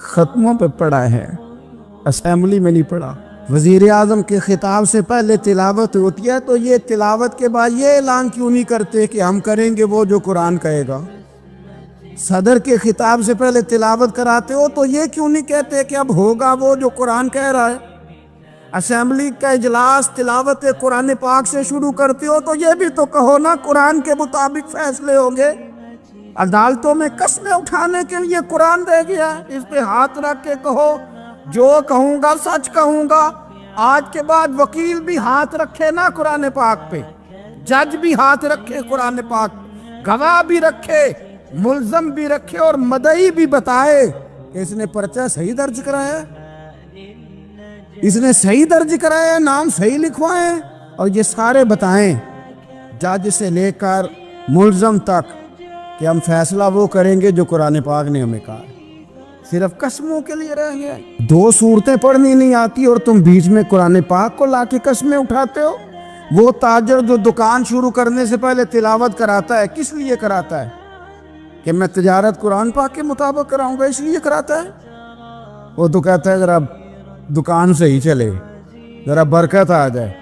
ختموں پہ پڑھا ہے، اسمبلی میں نہیں پڑھا۔ وزیر اعظم کے خطاب سے پہلے تلاوت ہوتی ہے تو یہ تلاوت کے بعد یہ اعلان کیوں نہیں کرتے کہ ہم کریں گے وہ جو قرآن کہے گا؟ صدر کے خطاب سے پہلے تلاوت کراتے ہو تو یہ کیوں نہیں کہتے کہ اب ہوگا وہ جو قرآن کہہ رہا ہے؟ اسمبلی کا اجلاس تلاوت قرآن پاک سے شروع کرتے ہو تو یہ بھی تو کہو نا قرآن کے مطابق فیصلے ہوں گے۔ عدالتوں میں قسمیں اٹھانے کے لیے قرآن دے گیا، اس پہ ہاتھ رکھ کے کہو جو کہوں گا سچ کہوں گا۔ آج کے بعد وکیل بھی ہاتھ رکھے نا قرآن پاک پہ، جج بھی ہاتھ رکھے قرآن پاک، گواہ بھی رکھے، ملزم بھی رکھے اور مدعی بھی بتائے کہ اس نے پرچہ صحیح درج کرایا ہے، اس نے صحیح درج کرایا ہے، نام صحیح لکھوائے، اور یہ سارے بتائیں جج سے لے کر ملزم تک کہ ہم فیصلہ وہ کریں گے جو قرآن پاک نے ہمیں کہا۔ صرف قسموں کے لیے رہ گئے، دو صورتیں پڑھنی نہیں آتی اور تم بیچ میں قرآن پاک کو لا کے قسمیں اٹھاتے ہو۔ وہ تاجر جو دکان شروع کرنے سے پہلے تلاوت کراتا ہے کس لیے کراتا ہے؟ کہ میں تجارت قرآن پاک کے مطابق کراؤں گا، اس لیے کراتا ہے۔ وہ تو کہتا ہے ذرا دکان سے ہی چلے، ذرا برکت آ جائے۔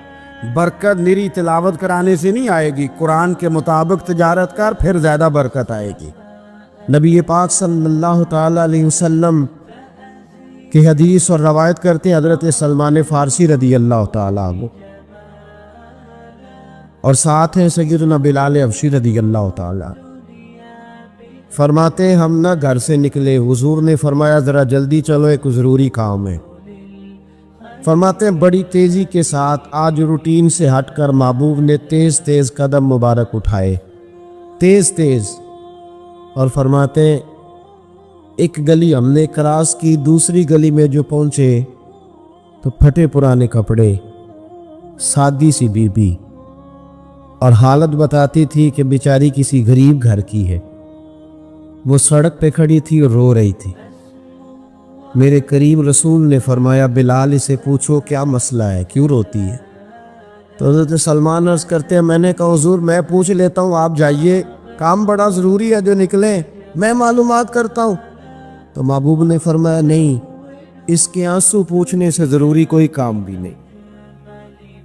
برکت نری تلاوت کرانے سے نہیں آئے گی، قرآن کے مطابق تجارت کر پھر زیادہ برکت آئے گی۔ نبی پاک صلی اللہ تعالیٰ علیہ وسلم کی حدیث اور روایت کرتے ہیں حضرت سلمان فارسی رضی اللہ تعالیٰ عنہ، اور ساتھ ہیں سیدنا بلال حبشی رضی اللہ تعالیٰ۔ فرماتے ہیں ہم نہ گھر سے نکلے، حضور نے فرمایا ذرا جلدی چلو ایک ضروری کام ہے۔ فرماتے ہیں بڑی تیزی کے ساتھ آج روٹین سے ہٹ کر محبوب نے تیز تیز قدم مبارک اٹھائے، تیز تیز، اور فرماتے ہیں ایک گلی ہم نے کراس کی، دوسری گلی میں جو پہنچے تو پھٹے پرانے کپڑے، سادی سی بی بی، اور حالت بتاتی تھی کہ بیچاری کسی غریب گھر کی ہے۔ وہ سڑک پہ کھڑی تھی اور رو رہی تھی۔ میرے کریم رسول نے فرمایا بلال اسے پوچھو کیا مسئلہ ہے، کیوں روتی ہے؟ تو حضرت سلمان عرض کرتے ہیں میں نے کہا حضور میں پوچھ لیتا ہوں، آپ جائیے، کام بڑا ضروری ہے جو نکلے، میں معلومات کرتا ہوں۔ تو محبوب نے فرمایا نہیں، اس کے آنسو پوچھنے سے ضروری کوئی کام بھی نہیں،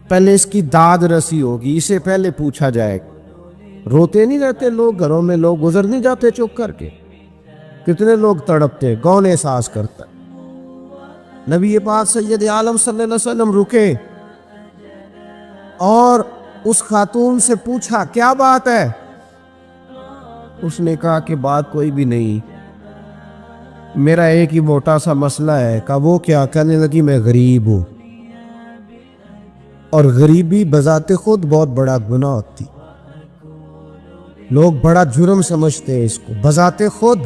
پہلے اس کی داد رسی ہوگی، اسے پہلے پوچھا جائے گا۔ روتے نہیں رہتے لوگ گھروں میں، لوگ گزر نہیں جاتے چپ کر کے، کتنے لوگ تڑپتے، کون احساس کرتا؟ نبی پاک سید عالم صلی اللہ علیہ وسلم رکے اور اس خاتون سے پوچھا کیا بات ہے؟ اس نے کہا کہ بات کوئی بھی نہیں، میرا ایک ہی موٹا سا مسئلہ ہے۔ کہا وہ کیا؟ کہنے لگی میں غریب ہوں، اور غریبی بذات خود بہت بڑا گناہ ہوتی، لوگ بڑا جرم سمجھتے ہیں اس کو بذات خود۔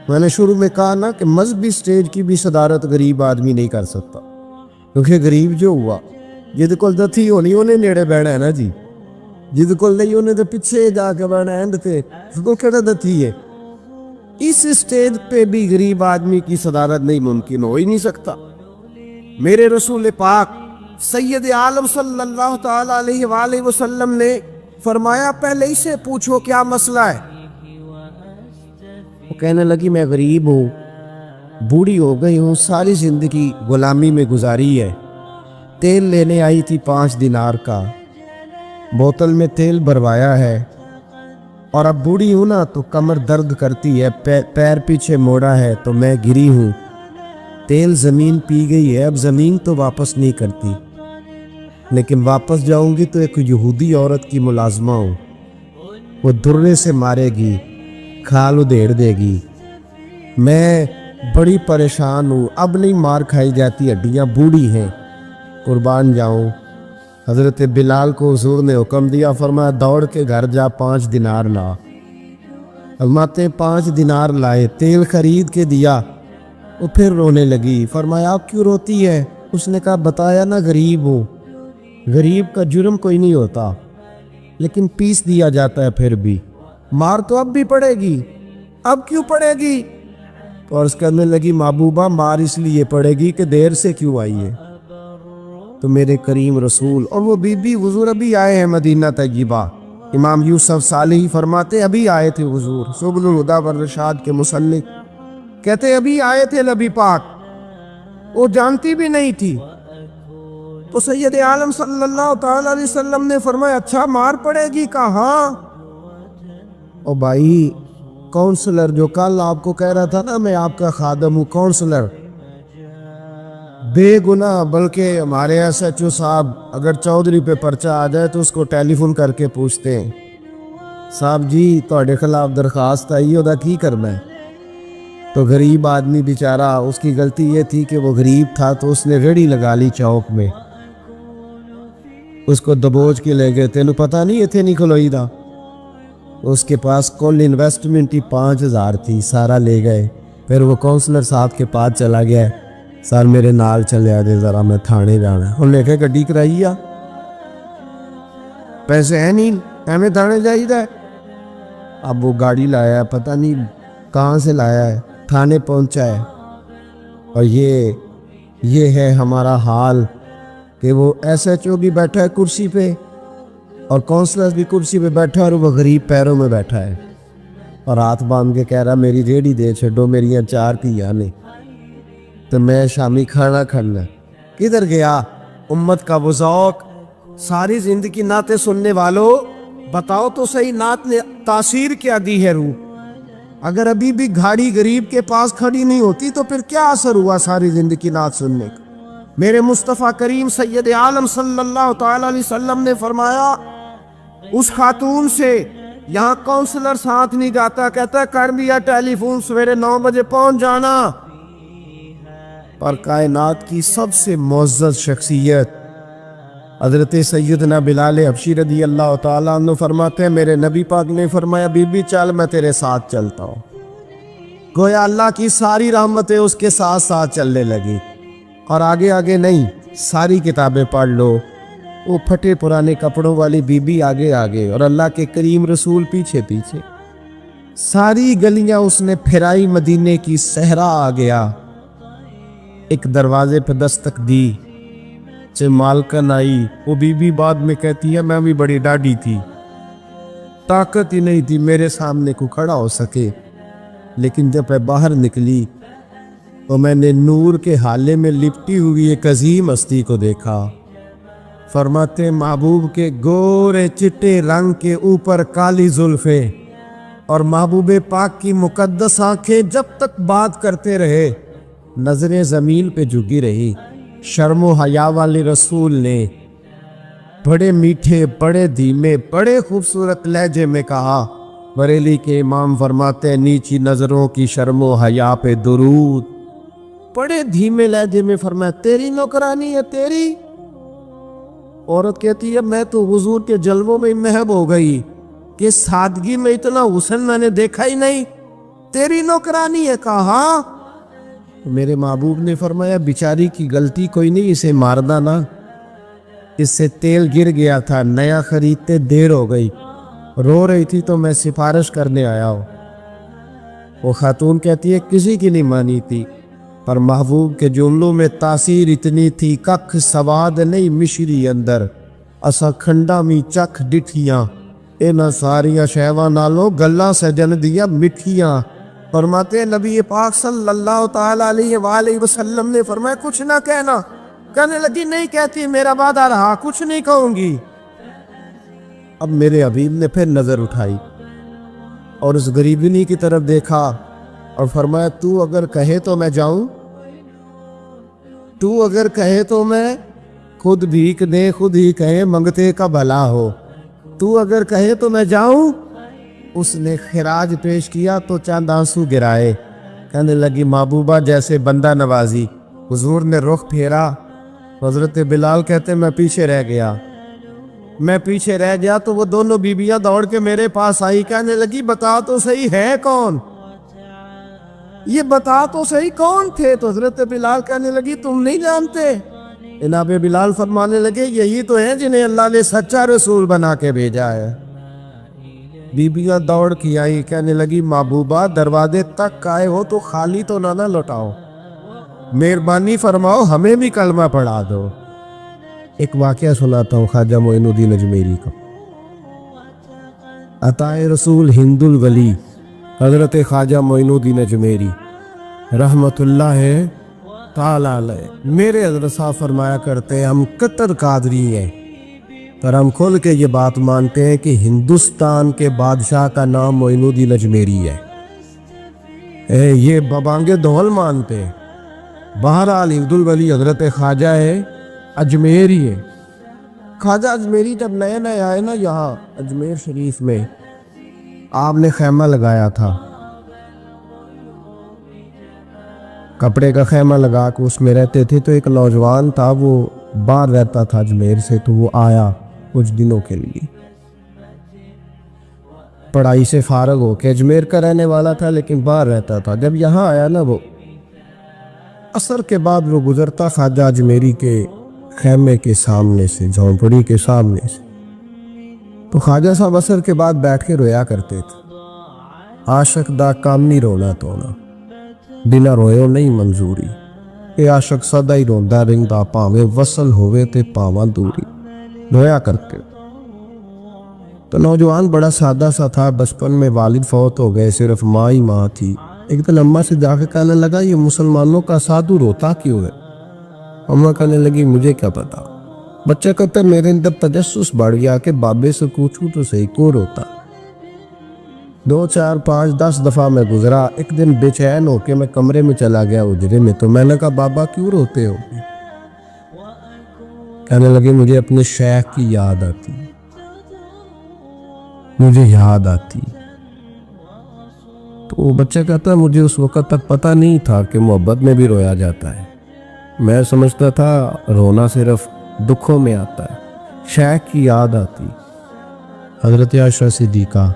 میں نے شروع میں کہا نا کہ مذہبی سٹیج کی بھی صدارت غریب آدمی نہیں کر سکتا، کیونکہ غریب جو ہوا جد کول دتھی ہونی انہیں نیڑے بیٹھا ہے نا جی، جد کول نہیں انہیں تو پیچھے جا کے بیٹھا ہے، اس کو کہنا دتھی ہے۔ اس سٹیج پہ بھی غریب آدمی کی صدارت نہیں ممکن ہو ہی نہیں سکتا۔ میرے رسول پاک سید عالم صلی اللہ تعالیٰ علیہ وآلہ وسلم نے فرمایا پہلے اسے پوچھو کیا مسئلہ ہے۔ وہ کہنے لگی میں غریب ہوں، بوڑھی ہو گئی ہوں، ساری زندگی غلامی میں گزاری ہے، تیل لینے آئی تھی 5 دینار کا، بوتل میں تیل بھروایا ہے، اور اب بوڑھی ہوں نا تو کمر درد کرتی ہے، پیر پیچھے موڑا ہے تو میں گری ہوں، تیل زمین پی گئی ہے، اب زمین تو واپس نہیں کرتی، لیکن واپس جاؤں گی تو ایک یہودی عورت کی ملازمہ ہوں، وہ درے سے مارے گی، کھال ادھیڑ دے گی، میں بڑی پریشان ہوں، اب نہیں مار کھائی جاتی، ہڈیاں بوڑھی ہیں، قربان جاؤں۔ حضرت بلال کو حضور نے حکم دیا، فرمایا دوڑ کے گھر جا 5 دینار لا۔ فرماتے 5 دینار لائے، تیل خرید کے دیا، وہ پھر رونے لگی۔ فرمایا آپ کیوں روتی ہے؟ اس نے کہا بتایا نا غریب ہوں، غریب کا جرم کوئی نہیں ہوتا، لیکن پیس دیا جاتا ہے، پھر بھی مار تو اب بھی پڑے گی، اب کیوں پڑے گی؟ تو عرض کرنے لگی محبوبہ مار اس لیے پڑے گی کہ دیر سے کیوں آئی ہے۔ تو میرے کریم رسول اور وہ بی بی حضور ابھی آئے ہیں مدینہ طیبہ، امام یوسف صالحی فرماتے ابھی آئے تھے حضور، سبل الہدی والرشاد کے مصنف، کہتے ابھی آئے تھے نبی پاک، وہ جانتی بھی نہیں تھی۔ تو سید عالم صلی اللہ تعالی علیہ وسلم نے فرمایا اچھا مار پڑے گی؟ کہا ہاں۔ او بھائی کونسلر جو کل آپ کو کہہ رہا تھا نا میں آپ کا خادم ہوں، کونسلر بے گناہ، بلکہ ہمارے ایس ایچ او صاحب اگر چودھری پہ پرچہ آ جائے تو اس کو ٹیلی فون کر کے پوچھتے ہیں صاحب جی تہاڈے خلاف درخواست آئی ہے کی کرنا ہے؟ تو غریب آدمی بیچارہ، اس کی غلطی یہ تھی کہ وہ غریب تھا تو اس نے ریڑھی لگا لی چوک میں، اس کو دبوچ کے لے گئے، تینوں پتہ نہیں اتنے نہیں کھلوئی دا، اس کے پاس کل انویسٹمنٹ ہی 5000 تھی، سارا لے گئے۔ پھر وہ کونسلر صاحب کے پاس چلا گیا، سر میرے نال چلے آ دے ذرا میں تھانے جانا ہے، انہوں نے کہا گڈی کرائی آ، پیسے ہیں نہیں ایویں تھانے جائی دا ہے۔ اب وہ گاڑی لایا ہے، پتہ نہیں کہاں سے لایا ہے، تھانے پہنچا ہے۔ اور یہ ہے ہمارا حال کہ وہ ایس ایچ او بھی بیٹھا ہے کرسی پہ اور کونسلر بھی کرسی پہ بیٹھا ہے اور وہ غریب پیروں میں بیٹھا ہے اور ہاتھ باندھ کے کہہ رہا میری ریڑھی دے چھڈو، میری 4 دھیاں نے تو میں شامی کھانا کھانا۔ کدھر گیا امت کا وہ ذوق؟ ساری زندگی نعتیں سننے والوں بتاؤ تو صحیح، نعت نے تاثیر کیا دی ہے روح؟ اگر ابھی بھی گھاڑی غریب کے پاس کھڑی نہیں ہوتی تو پھر کیا اثر ہوا ساری زندگی نعت سننے کا؟ میرے مصطفیٰ کریم سید عالم صلی اللہ تعالی علیہ وسلم نے فرمایا اس خاتون سے یہاں کونسلر ساتھ نہیں جاتا، کہتا کر دیا ٹیلی فون، سویرے 9 بجے پہنچ جانا۔ پر کائنات کی سب سے معزز شخصیت حضرت سیدنا بلال حبشی رضی اللہ تعالیٰ عنہ فرماتے ہیں میرے نبی پاک نے فرمایا بی بی چل میں تیرے ساتھ چلتا ہوں، گویا اللہ کی ساری رحمتیں اس کے ساتھ ساتھ چلنے لگی۔ اور آگے آگے نہیں، ساری کتابیں پڑھ لو، وہ پھٹے پرانے کپڑوں والی بی بی آگے آگے اور اللہ کے کریم رسول پیچھے پیچھے، ساری گلیاں اس نے پھرائی، مدینے کی صحرا آ گیا، ایک دروازے پہ دستک دی، مالکن آئی، وہ بی بی بعد میں کہتی ہے میں بھی بڑی ڈاڈی تھی، طاقت ہی نہیں تھی میرے سامنے کو کھڑا ہو سکے، لیکن جب میں باہر نکلی تو میں نے نور کے حالے میں لپٹی ہوئی ایک عظیم ہستی کو دیکھا۔ فرماتے محبوب کے گورے چٹے رنگ کے اوپر کالی زلفیں اور محبوب پاک کی مقدس آنکھیں جب تک بات کرتے رہے نظریں زمین پہ جھکی رہی۔ شرم و حیا والے رسول نے بڑے میٹھے، بڑے دھیمے، بڑے خوبصورت لہجے میں کہا، بریلی کے امام فرماتے نیچی نظروں کی شرم و حیا پہ درود، بڑے دھیمے لہجے میں فرمایا تیری نوکرانی ہے تیری؟ عورت کہتی ہے میں تو حضور کے جلووں میں محب ہو گئی کہ سادگی میں اتنا حسن میں نے دیکھا ہی نہیں، تیری نوکرانی ہے؟ کہا میرے محبوب نے فرمایا بیچاری کی غلطی کوئی نہیں، اسے مارنا نا، اس سے تیل گر گیا تھا، نیا خریدتے دیر ہو گئی، رو رہی تھی تو میں سفارش کرنے آیا ہوں۔ وہ خاتون کہتی ہے کسی کی نہیں مانی تھی، پر محبوب کے جملوں میں تاثیر اتنی تھی، ککھ سواد نہیں مشری اندر، اسا کھنڈا می چکھ ڈٹھیاں، اینا ساریاں شہواں نالوں گلاں سجن دیا مٹھیاں۔ فرماتے نبی پاک صلی اللہ تعالی علیہ وآلہ وسلم نے فرمایا کچھ نہ کہنا، کہنے لگی نہیں کہتی، میرا وعدہ رہا کچھ نہیں کہوں گی۔ اب میرے حبیب نے پھر نظر اٹھائی اور اس غریبنی کی طرف دیکھا اور فرمایا تو اگر کہے تو میں جاؤں، تو اگر کہے تو میں خود بھیک دے، خود ہی کہے منگتے کا بھلا ہو، تو اگر کہے تو میں جاؤں۔ اس نے خراج پیش کیا تو چند آنسو گرائے، کہنے لگی محبوبہ جیسے بندہ نوازی۔ حضور نے رخ پھیرا، حضرت بلال کہتے میں پیچھے رہ گیا تو وہ دونوں بیویاں دوڑ کے میرے پاس آئی، کہنے لگی بتا تو صحیح ہے کون، یہ بتا تو صحیح کون تھے؟ تو حضرت بلال کہنے لگی تم نہیں جانتے؟ جناب بلال فرمانے لگے یہی تو ہیں جنہیں اللہ نے سچا رسول بنا کے بھیجا ہے۔ بیبیاں دوڑ کی آئی، کہنے لگی محبوبہ دروازے تک آئے ہو تو خالی تو نہ لوٹاؤ، مہربانی فرماؤ ہمیں بھی کلمہ پڑھا دو۔ ایک واقعہ سناتا ہوں خواجہ معین الدین اجمیری کا۔ عطائے رسول ہند الولی حضرت خواجہ معین الدین اجمیری رحمت اللہ تعالی علیہ، میرے حضرت صاحب فرمایا کرتے ہیں ہم کتر قادری ہیں، پر ہم کھل کے یہ بات مانتے ہیں کہ ہندوستان کے بادشاہ کا نام معین الدین اجمیری ہے۔ یہ ببانگ دول مانتے ہیں۔ بہرحال ہند الولی حضرت خواجہ ہے اجمیری ہے۔ خواجہ اجمیری جب نئے نئے آئے نا یہاں اجمیر شریف میں، آپ نے خیمہ لگایا تھا، کپڑے کا خیمہ لگا کے اس میں رہتے تھے۔ تو ایک نوجوان تھا، وہ باہر رہتا تھا اجمیر سے، تو وہ آیا کچھ دنوں کے لیے، پڑھائی سے فارغ ہو کے، اجمیر کا رہنے والا تھا لیکن باہر رہتا تھا۔ جب یہاں آیا نا، وہ عصر کے بعد وہ گزرتا خواجہ اجمیری کے خیمے کے سامنے سے، جھونپڑی کے سامنے سے، تو خواجہ صاحب عصر کے بعد بیٹھ کے رویا کرتے تھے۔ عاشق دا کام نہیں رونا تونا، بنا روئے نہیں منظوری، اے عاشق سدا ہی روندا رہندا، پاویں وصل ہوئے تے پاواں دوری، رویا کرتے۔ تو نوجوان بڑا سادہ سا تھا، بچپن میں والد فوت ہو گئے، صرف ماں ہی ماں تھی۔ ایک دن اماں سے جا کے کہنے لگا یہ مسلمانوں کا سادھو روتا کیوں ہے؟ اماں کہنے لگی مجھے کیا پتا۔ بچہ کہتا میرے اندر تجسس بڑھ گیا کہ بابے سے پوچھوں تو صحیح کیوں روتا۔ 2 4 5 10 دفعہ میں گزرا۔ ایک دن بے چین ہو کے میں کمرے میں چلا گیا حجرے میں، تو میں نے کہا بابا کیوں روتے ہو؟ کہنے لگے مجھے اپنے شیخ کی یاد آتی، مجھے یاد آتی۔ تو وہ بچہ کہتا مجھے اس وقت تک پتہ نہیں تھا کہ محبت میں بھی رویا جاتا ہے، میں سمجھتا تھا رونا صرف دکھوں میں آتا ہے، شیخ کی یاد آتی۔ حضرت عائشہ صدیقہ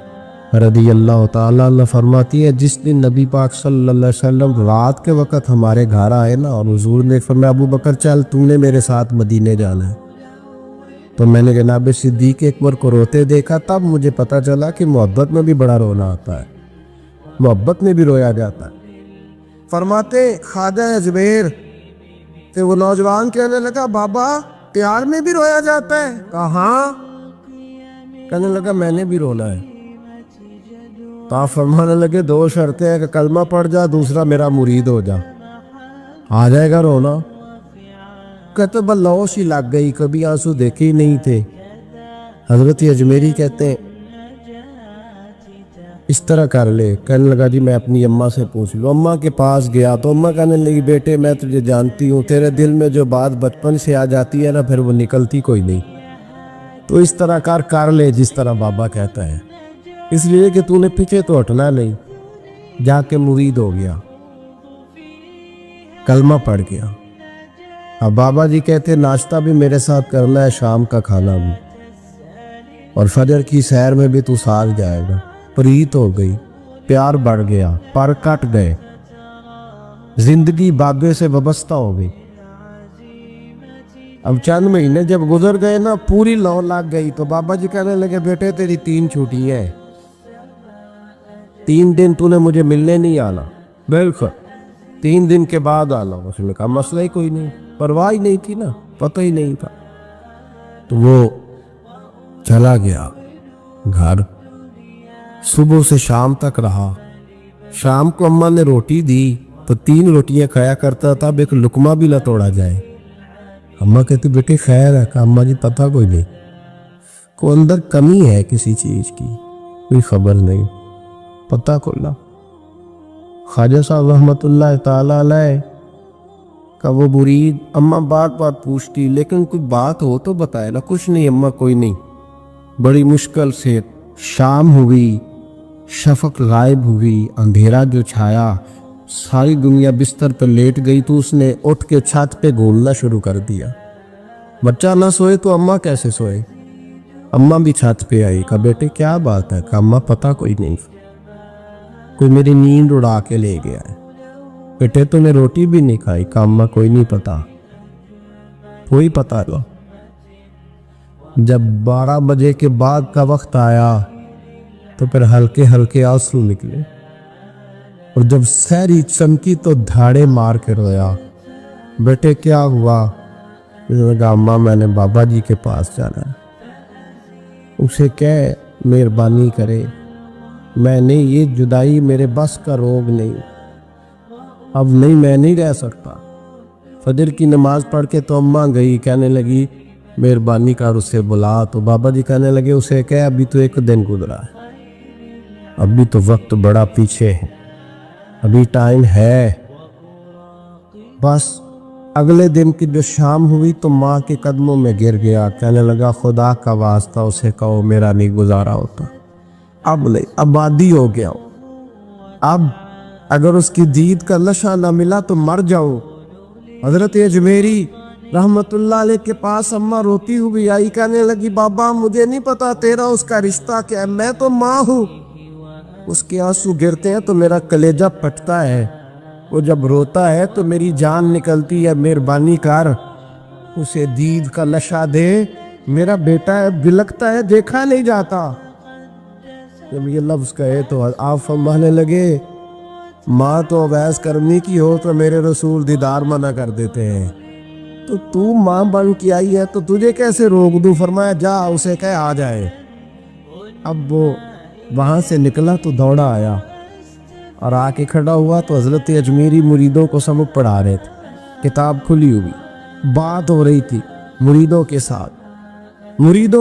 رضی اللہ تعالیٰ عنہ فرماتی ہے جس دن نبی پاک صلی اللہ علیہ وسلم رات کے وقت ہمارے گھر آئے نا، اور حضور نے فرمایا ابو بکر چل تم نے میرے ساتھ مدینے جانا ہے، تو میں نے جناب صدیق اکبر کو روتے دیکھا، تب مجھے پتہ چلا کہ محبت میں بھی بڑا رونا آتا ہے، محبت میں بھی رویا جاتا ہے۔ فرماتے خواجہ اجمیر کہ وہ نوجوان کہنے لگا بابا پیار میں بھی رویا جاتا ہے؟ کہا ہاں۔ کہنے لگا میں نے بھی رونا ہے۔ تو آپ فرمانے لگے 2 شرطیں ہیں کہ کلمہ پڑھ جا، دوسرا میرا مرید ہو جا، آ جائے گا رونا۔ کہتے بس لوش ہی لگ گئی، کبھی آنسو دیکھے ہی نہیں تھے۔ حضرت اجمیری کہتے ہیں اس طرح کر لے۔ کہنے لگا جی میں اپنی اماں سے پوچھ لوں۔ اماں کے پاس گیا تو اماں کہنے لگی بیٹے میں تجھے جانتی ہوں، تیرے دل میں جو بات بچپن سے آ جاتی ہے نا پھر وہ نکلتی کوئی نہیں، تو اس طرح کر لے جس طرح بابا کہتا ہے، اس لیے کہ تو نے پیچھے تو ہٹنا نہیں۔ جا کے مرید ہو گیا، کلمہ پڑھ گیا۔ اب بابا جی کہتے ناشتہ بھی میرے ساتھ کرنا ہے، شام کا کھانا بھی، اور فجر کی سیر میں بھی تو ساتھ جائے گا۔ پریت ہو گئی، پیار بڑھ گیا، پر کٹ گئے، زندگی بابے سے وابستہ ہو گئی۔ اب چند مہینے جب گزر گئے نا پوری لو لگ گئی، تو بابا جی کہنے لگے بیٹے تیری 3 چھٹیاں ہیں، 3 دن تو نے مجھے ملنے نہیں آنا۔ بالکل 3 دن کے بعد آنا۔ اس نے کہا مسئلہ ہی کوئی نہیں، پرواہ ہی نہیں تھی نا، پتہ ہی نہیں تھا۔ تو وہ چلا گیا گھر، صبح سے شام تک رہا۔ شام کو اماں نے روٹی دی تو 3 روٹیاں کھایا کرتا تھا، اب ایک لقمہ بھی نہ توڑا جائے۔ اماں کہتی بیٹے خیر ہے؟ کہ اماں جی پتہ کوئی نہیں، کوئی اندر کمی ہے کسی چیز کی، کوئی خبر نہیں، پتہ کھلا۔ خواجہ صاحب رحمت اللہ تعالیٰ علیہ کا وہ مرید اماں بار بار پوچھتی لیکن کوئی بات ہو تو بتائے نا۔ کچھ نہیں اماں کوئی نہیں۔ بڑی مشکل سے شام ہوئی، شفق غائب ہوئی، اندھیرا جو چھایا، ساری دنیا بستر پہ لیٹ گئی، تو اس نے اٹھ کے چھت پہ گھومنا شروع کر دیا۔ بچہ نہ سوئے تو اماں کیسے سوئے؟ اماں بھی چھت پہ آئی، کہا بیٹے کیا بات ہے؟ کہا اماں پتہ کوئی نہیں، کوئی میری نیند اڑا کے لے گیا ہے۔ بیٹے تو نے روٹی بھی نہیں کھائی؟ کہا اماں کوئی نہیں پتا، کوئی پتہ نہیں۔ جب 12 بجے کے بعد کا وقت آیا تو پھر ہلکے ہلکے آنسو نکلے، اور جب سحری چمکی تو دھاڑے مار کے رویا۔ بیٹے کیا ہوا؟ اماں میں نے بابا جی کے پاس جانا ہے۔ اسے کہے مہربانی کرے، میں نے یہ جدائی میرے بس کا روگ نہیں، اب نہیں، میں نہیں رہ سکتا۔ فجر کی نماز پڑھ کے تو اماں گئی، کہنے لگی مہربانی کر اسے بلا، تو بابا جی کہنے لگے اسے کہ ابھی تو ایک دن گزرا ہے، ابھی تو وقت بڑا پیچھے ہے، ابھی ٹائم ہے۔ بس اگلے دن کی جو شام ہوئی تو ماں کے قدموں میں گر گیا، کہنے لگا خدا کا واسطہ اسے کہو میرا نہیں گزارا ہوتا، اب نہیں، اب عادی ہو گیا ہو، اب اگر اس کی دید کا لشا نہ ملا تو مر جاؤ۔ حضرت اجمیری رحمت اللہ علیہ کے پاس اماں روتی ہوئی آئی، کہنے لگی بابا مجھے نہیں پتا تیرا اس کا رشتہ کیا ہے، میں تو ماں ہوں۔ اس کے آنسو گرتے ہیں تو میرا کلیجہ پھٹتا ہے، وہ جب روتا ہے تو میری جان نکلتی ہے، مہربانی کر اسے دید کا لشا دے، میرا بیٹا ہے، بلکتا ہے، دیکھا نہیں جاتا۔ جب یہ لفظ کہے تو آپ فرمانے لگے ماں تو اویس کرنی کی ہو تو میرے رسول دیدار منع کر دیتے ہیں، تو ماں بن کے آئی ہے تو تجھے کیسے روک دوں؟ فرمایا جا اسے کہہ آ جائے۔ اب وہ وہاں سے نکلا تو دوڑا آیا اور آ کے کھڑا ہوا تو حضرت اجمیری مریدوں کو سبق پڑھا رہے تھے، کتاب کھلی ہوئی، بات ہو رہی تھی مریدوں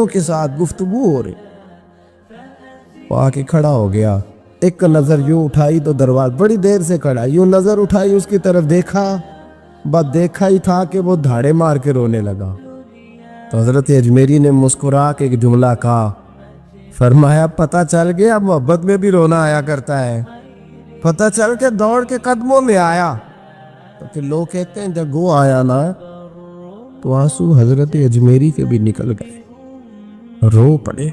کے ساتھ گفتگو ہو رہی۔ وہ آ کے کھڑا ہو گیا، ایک نظر یوں اٹھائی تو دروازہ، بڑی دیر سے کھڑا، یوں نظر اٹھائی اس کی طرف دیکھا، بس دیکھا ہی تھا کہ وہ دھاڑے مار کے رونے لگا۔ تو حضرت اجمیری نے مسکرا کے ایک جملہ کہا، فرمایا پتہ چل گیا محبت میں بھی رونا آیا کرتا ہے، پتہ چل کے دوڑ کے قدموں میں آیا۔ تو پھر لوگ کہتے ہیں جب وہ آیا نا تو آنسو حضرت اجمیری کے بھی نکل گئے، رو پڑے،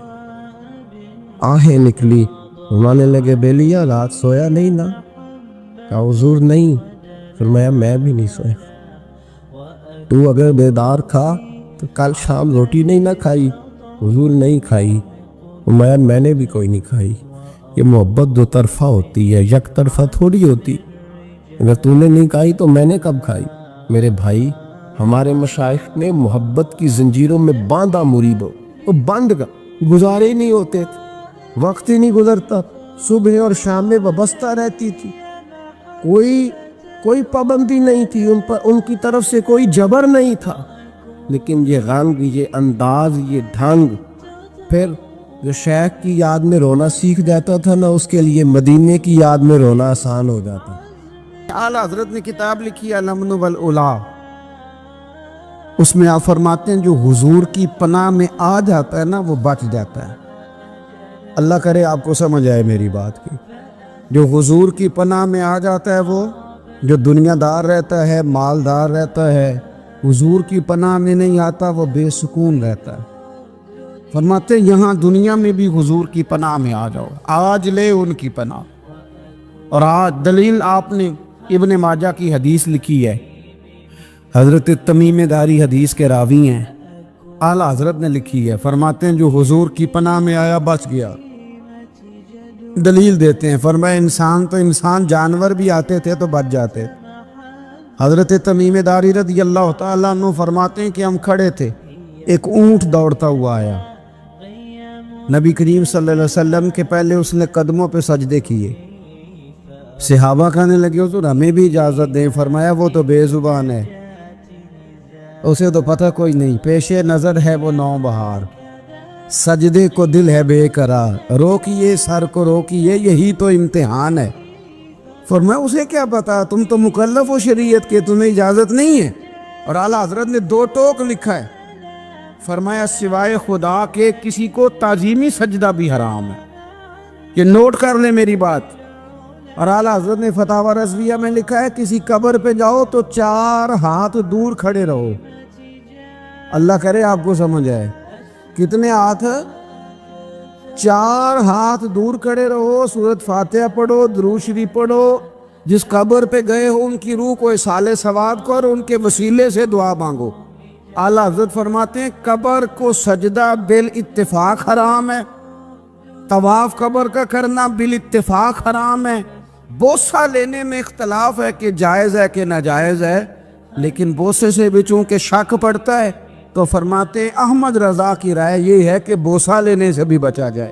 آہیں نکلی۔ فرمانے لگے بیلیا رات سویا نہیں نا؟ کہا حضور نہیں۔ فرمایا میں بھی نہیں سویا، تو اگر بیدار تھا تو کل شام روٹی نہیں نہ کھائی؟ حضور نہیں کھائی۔ فرمایا میں نے بھی کوئی نہیں کھائی۔ یہ محبت دو طرفہ ہوتی ہے، یک طرفہ تھوڑی ہوتی، اگر تو نے نہیں کھائی تو میں نے کب کھائی؟ میرے بھائی، ہمارے مشائخ نے محبت کی زنجیروں میں باندھا مریدوں وہ بند کا گزارے ہی نہیں ہوتے تھے، وقت ہی نہیں گزرتا، صبح اور شام میں وابستہ رہتی تھی، کوئی پابندی نہیں تھی ان پر، ان کی طرف سے کوئی جبر نہیں تھا، لیکن یہ غنگ، یہ انداز، یہ ڈھنگ، پھر جو شیخ کی یاد میں رونا سیکھ جاتا تھا نا اس کے لیے مدینے کی یاد میں رونا آسان ہو جاتا۔ اعلیٰ حضرت نے کتاب لکھی ہے الامن والعلا، اس میں آپ فرماتے ہیں جو حضور کی پناہ میں آ جاتا ہے نا وہ بچ جاتا ہے۔ اللہ کرے آپ کو سمجھ آئے میری بات کی، جو حضور کی پناہ میں آ جاتا ہے، وہ جو دنیا دار رہتا ہے، مالدار رہتا ہے، حضور کی پناہ میں نہیں آتا وہ بے سکون رہتا ہے۔ فرماتے یہاں دنیا میں بھی حضور کی پناہ میں آ جاؤ، آج لے ان کی پناہ۔ اور آج دلیل آپ نے ابن ماجہ کی حدیث لکھی ہے، حضرت تمیم داری حدیث کے راوی ہیں، اعلیٰ حضرت نے لکھی ہے، فرماتے ہیں جو حضور کی پناہ میں آیا بچ گیا۔ دلیل دیتے ہیں، فرمایا انسان تو انسان، جانور بھی آتے تھے تو بچ جاتے۔ حضرت تمیم داری رضی اللہ تعالیٰ عنہ فرماتے ہیں کہ ہم کھڑے تھے، ایک اونٹ دوڑتا ہوا آیا، نبی کریم صلی اللہ علیہ وسلم کے پہلے اس نے قدموں پہ سجدے کیے، صحابہ کہنے لگے حضور ہمیں بھی اجازت دیں۔ فرمایا وہ تو بے زبان ہے، اسے تو پتہ کوئی نہیں، پیش نظر ہے وہ نو بہار، سجدے کو دل ہے بے قرار، روکیے سر کو روکیے یہی تو امتحان ہے۔ فرمایا اسے کیا پتا، تم تو مکلف ہو شریعت کے، تمہیں اجازت نہیں ہے۔ اور اعلیٰ حضرت نے دو ٹوک لکھا ہے، فرمایا سوائے خدا کے کسی کو تعظیمی سجدہ بھی حرام ہے، یہ نوٹ کر لیں میری بات۔ اور اعلیٰ حضرت نے فتاوی رضویہ میں لکھا ہے کسی قبر پہ جاؤ تو 4 ہاتھ دور کھڑے رہو، اللہ کرے آپ کو سمجھ آئے، کتنے ہاتھ؟ 4 ہاتھ دور کھڑے رہو، سورۃ فاتحہ پڑھو، درود شریف پڑھو، جس قبر پہ گئے ہو ان کی روح کو اصال ثواب کو اور ان کے وسیلے سے دعا مانگو۔ اعلیٰ حضرت فرماتے ہیں قبر کو سجدہ بالاتفاق حرام ہے، طواف قبر کا کرنا بالاتفاق حرام ہے، بوسہ لینے میں اختلاف ہے کہ جائز ہے کہ ناجائز ہے، لیکن بوسے سے بھی چونکہ شک پڑتا ہے تو فرماتے احمد رضا کی رائے یہ ہے کہ بوسہ لینے سے بھی بچا جائے۔